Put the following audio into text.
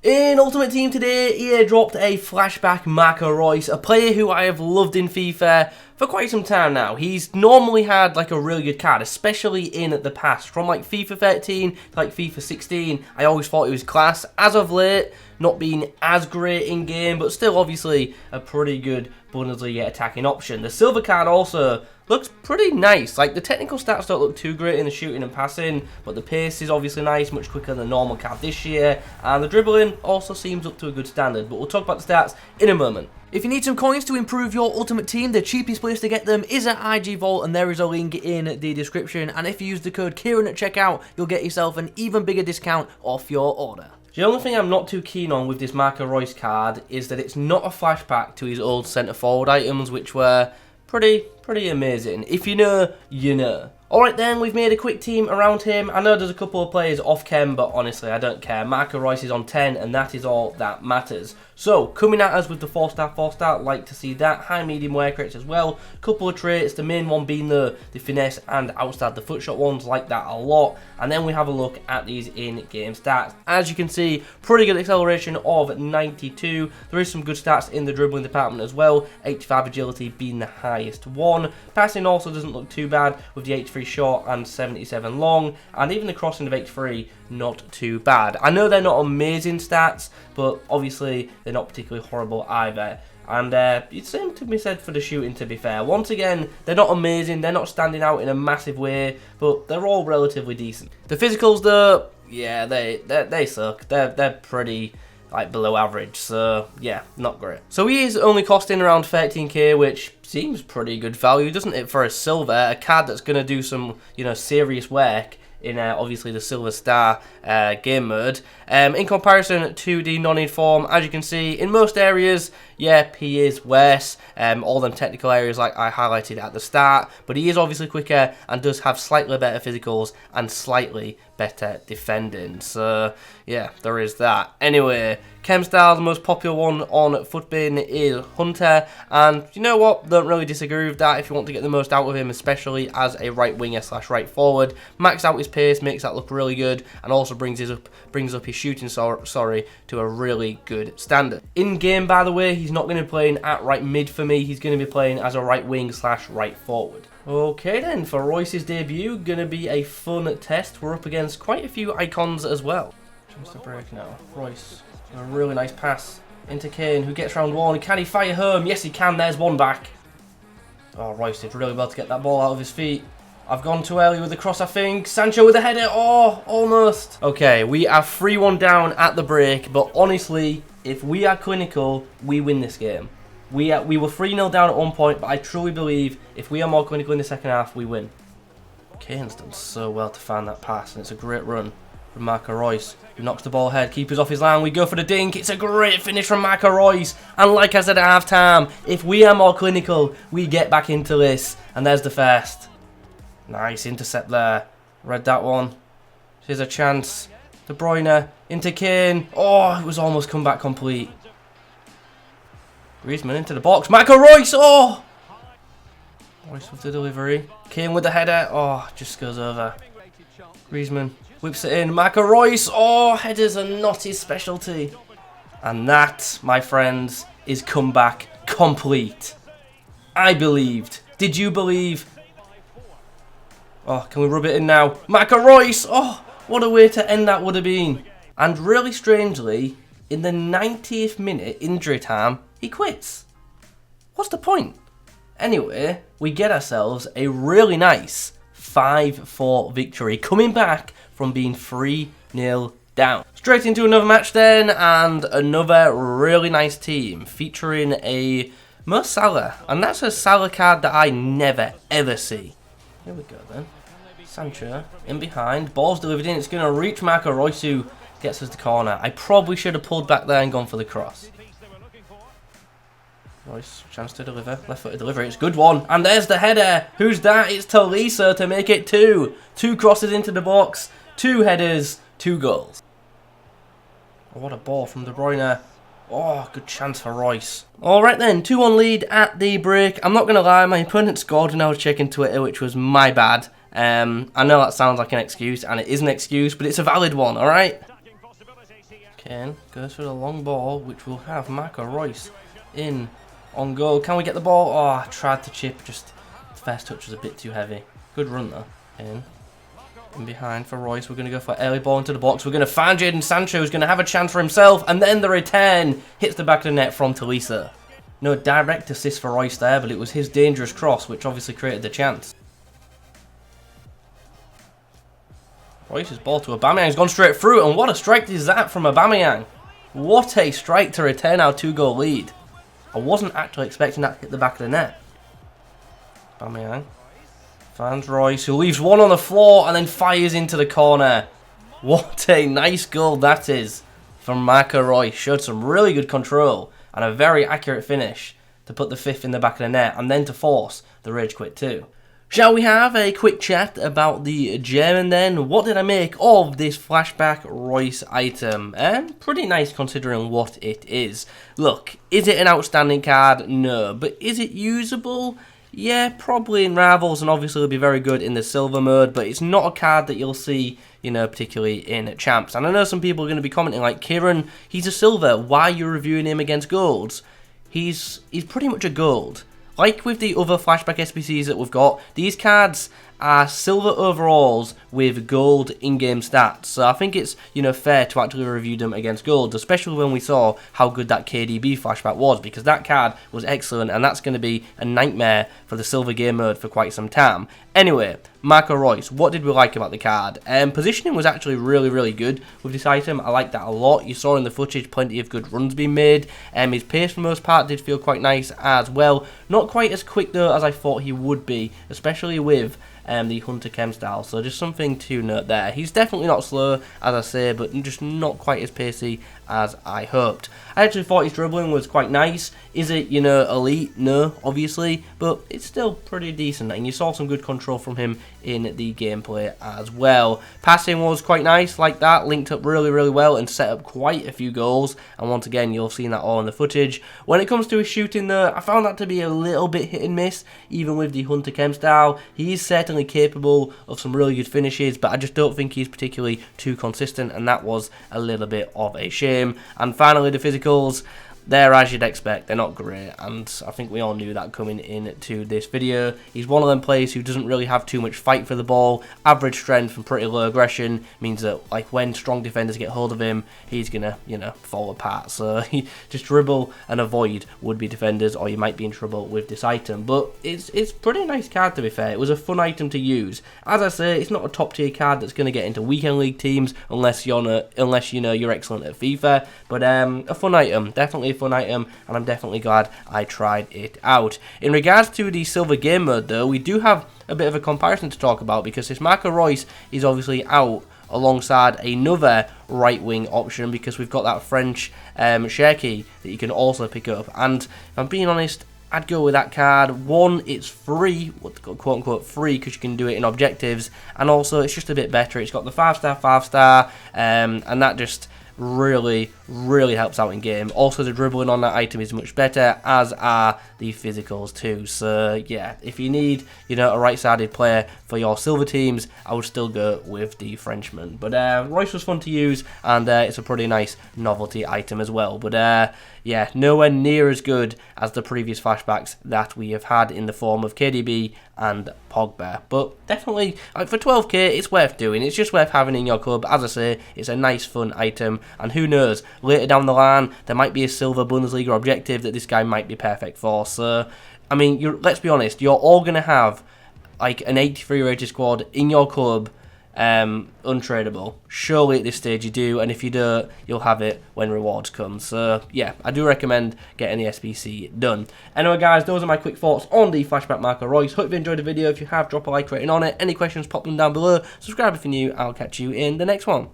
In Ultimate Team today, EA dropped a flashback Marco Reus, a player who I have loved in FIFA for quite some time now. He's normally had like a really good card, especially in the past. From like FIFA 13 to like FIFA 16, I always thought he was class. As of late, not being as great in game, but still obviously a pretty good Bundesliga attacking option. The silver card also looks pretty nice. Like the technical stats don't look too great in the shooting and passing, but the pace is obviously nice, much quicker than the normal card this year, and the dribbling also seems up to a good standard, but we'll talk about the stats in a moment. If you need some coins to improve your Ultimate Team, the cheapest place to get them is at IG Vault, and there is a link in the description, and if you use the code Kieron at checkout, you'll get yourself an even bigger discount off your order. The only thing I'm not too keen on with this Marco Reus card is that it's not a flashback to his old centre forward items, which were pretty amazing. If you know, you know. Alright then, we've made a quick team around him. I know there's a couple of players off chem, but honestly, I don't care. Marco Reus is on 10, and that is all that matters. So, coming at us with the 4-star, like to see that. High, medium work rates as well. Couple of traits, the main one being the finesse and outside the foot shot ones, like that a lot. And then we have a look at these in-game stats. As you can see, pretty good acceleration of 92. There is some good stats in the dribbling department as well. 85 agility being the highest one. Passing also doesn't look too bad with the 83 short and 77 long, and even the crossing of 83 not too bad. I know they're not amazing stats, but obviously they're not particularly horrible either. And it's same to be said for the shooting, to be fair. Once again, they're not amazing, they're not standing out in a massive way, but they're all relatively decent. The physicals though, yeah, they suck. They're pretty like below average, so yeah, not great. So he is only costing around 13k, which seems pretty good value, doesn't it, for a silver, a card that's going to do some, you know, serious work in obviously the Silver Star game mode. In comparison to the non-need form, as you can see, in most areas, yeah, he is worse. All them technical areas like I highlighted at the start, but he is obviously quicker and does have slightly better physicals and slightly better defending. So yeah, there is that. Anyway, chem style, the most popular one on Futbin is Hunter, and you know what, don't really disagree with that if you want to get the most out of him, especially as a right winger / right forward. Max out his pace, makes that look really good, and also brings up his shooting to a really good standard. In game, by the way, he's not going to be playing at right mid for me, he's going to be playing as a right wing / right forward. Okay then, for Reus's debut, going to be a fun test. We're up against quite a few icons as well. Just a break now. Reus, a really nice pass into Kane, who gets round one. Can he fire home? Yes, he can. There's one back. Oh, Reus did really well to get that ball out of his feet. I've gone too early with the cross, I think. Sancho with a header. Oh, almost. Okay, we are 3-1 down at the break, but honestly, if we are clinical, we win this game. We were 3-0 down at one point, but I truly believe if we are more clinical in the second half, we win. Kane's done so well to find that pass, and it's a great run from Marco Reus, who knocks the ball ahead, keeper's off his line, we go for the dink, it's a great finish from Marco Reus, and like I said at half time, if we are more clinical, we get back into this, and there's the first. Nice intercept there, read that one, here's a chance, De Bruyne, into Kane, oh, it was almost comeback complete. Griezmann into the box, Marco Reus, oh! Reus with the delivery, Kane with the header, oh, just goes over. Griezmann whips it in, Marco Reus, oh, headers are not his specialty. And that, my friends, is comeback complete. I believed. Did you believe? Oh, can we rub it in now? Marco Reus, oh, what a way to end that would have been. And really strangely, in the 90th minute injury time, he quits. What's the point? Anyway, we get ourselves a really nice 5-4 victory, coming back from being 3-0 down. Straight into another match then, and another really nice team, featuring a Mo Salah, and that's a Salah card that I never ever see. Here we go then. Sancho in behind, ball's delivered in, it's going to reach Marco Reus, who gets us the corner. I probably should have pulled back there and gone for the cross. Reus, chance to deliver, left-footed delivery, it's a good one, and there's the header. Who's that? It's Tolisso to make it 2. 2 crosses into the box, 2 headers, 2 goals. Oh, what a ball from De Bruyne. Oh, good chance for Reus. Alright then, 2-1 lead at the break. I'm not going to lie, my opponent scored when I was checking Twitter, which was my bad. I know that sounds like an excuse, and it is an excuse, but it's a valid one, alright? Kane goes for the long ball, which will have Marco Reus in on goal. Can we get the ball? Oh, I tried to chip, just the first touch was a bit too heavy. Good run though. In behind for Reus. We're going to go for early ball into the box. We're going to find Jadon Sancho, who's going to have a chance for himself, and then the return hits the back of the net from Tolisa. No direct assist for Reus there, but it was his dangerous cross, which obviously created the chance. Reus' ball to Aubameyang's gone straight through, and what a strike is that from Aubameyang. What a strike to return our 2-goal lead. I wasn't actually expecting that to hit the back of the net. Aubameyang finds Reus, who leaves one on the floor and then fires into the corner. What a nice goal that is from Marco Reus. Showed some really good control and a very accurate finish to put the 5th in the back of the net and then to force the rage quit too. Shall we have a quick chat about the German then? What did I make of this Flashback Reus item? Pretty nice considering what it is. Look, is it an outstanding card? No. But is it usable? Yeah, probably in Rivals, and obviously it'll be very good in the Silver mode, but it's not a card that you'll see, you know, particularly in Champs. And I know some people are going to be commenting like, Kieron, he's a Silver, why are you reviewing him against Golds? He's pretty much a Gold. Like with the other Flashback SBCs that we've got, these cards are Silver overalls with Gold in-game stats. So I think it's, you know, fair to actually review them against Gold, especially when we saw how good that KDB Flashback was, because that card was excellent, and that's going to be a nightmare for the Silver game mode for quite some time. Anyway, Marco Reus, what did we like about the card? Positioning was actually really, really good with this item. I like that a lot. You saw in the footage plenty of good runs being made. His pace for the most part did feel quite nice as well. Not quite as quick though as I thought he would be, especially with the Hunter Chem style, so just something to note there. He's definitely not slow, as I say, but just not quite as pacey as I hoped. I actually thought his dribbling was quite nice. Is it, you know, elite? No, obviously, but it's still pretty decent, and you saw some good control from him in the gameplay as well. Passing was quite nice, like that, linked up really, really well and set up quite a few goals, and once again, you'll see that all in the footage. When it comes to his shooting though, I found that to be a little bit hit and miss, even with the Hunter Chem style. He is certainly capable of some really good finishes, but I just don't think he's particularly too consistent, and that was a little bit of a shame. And finally, the physicals, they're as you'd expect, they're not great, and I think we all knew that coming into this video. He's one of them players who doesn't really have too much fight for the ball. Average strength and pretty low aggression means that, like, when strong defenders get hold of him, he's gonna, you know, fall apart. So he just dribble and avoid would-be defenders, or you might be in trouble with this item. But it's pretty nice card, to be fair. It was a fun item to use. As I say, it's not a top tier card that's gonna get into weekend league teams unless you know you're excellent at FIFA. But a fun item, definitely a fun item, and I'm definitely glad I tried it out. In regards to the Silver game mode though, we do have a bit of a comparison to talk about, because this Marco Reus is obviously out alongside another right wing option, because we've got that French Cherki that you can also pick up. And if I'm being honest, I'd go with that card. One, it's free, quote unquote free, because you can do it in objectives, and also it's just a bit better. It's got the 5-star, and that just really helps out in game. Also, the dribbling on that item is much better, as are the physicals too. So yeah, if you need, you know, a right-sided player for your Silver teams, I would still go with the Frenchman. But Reus was fun to use, and it's a pretty nice novelty item as well. But yeah, nowhere near as good as the previous flashbacks that we have had in the form of KDB and Pogba. But definitely, for 12k, it's worth doing. It's just worth having in your club. As I say, it's a nice, fun item, and who knows, later down the line, there might be a Silver Bundesliga objective that this guy might be perfect for. So, I mean, let's be honest, you're all going to have like an 83 rated squad in your club, untradeable. Surely at this stage you do, and if you don't, you'll have it when rewards come. So yeah, I do recommend getting the SBC done. Anyway guys, those are my quick thoughts on the Flashback Marco Reus. Hope you enjoyed the video. If you have, drop a like rating on it. Any questions, pop them down below. Subscribe if you're new. I'll catch you in the next one.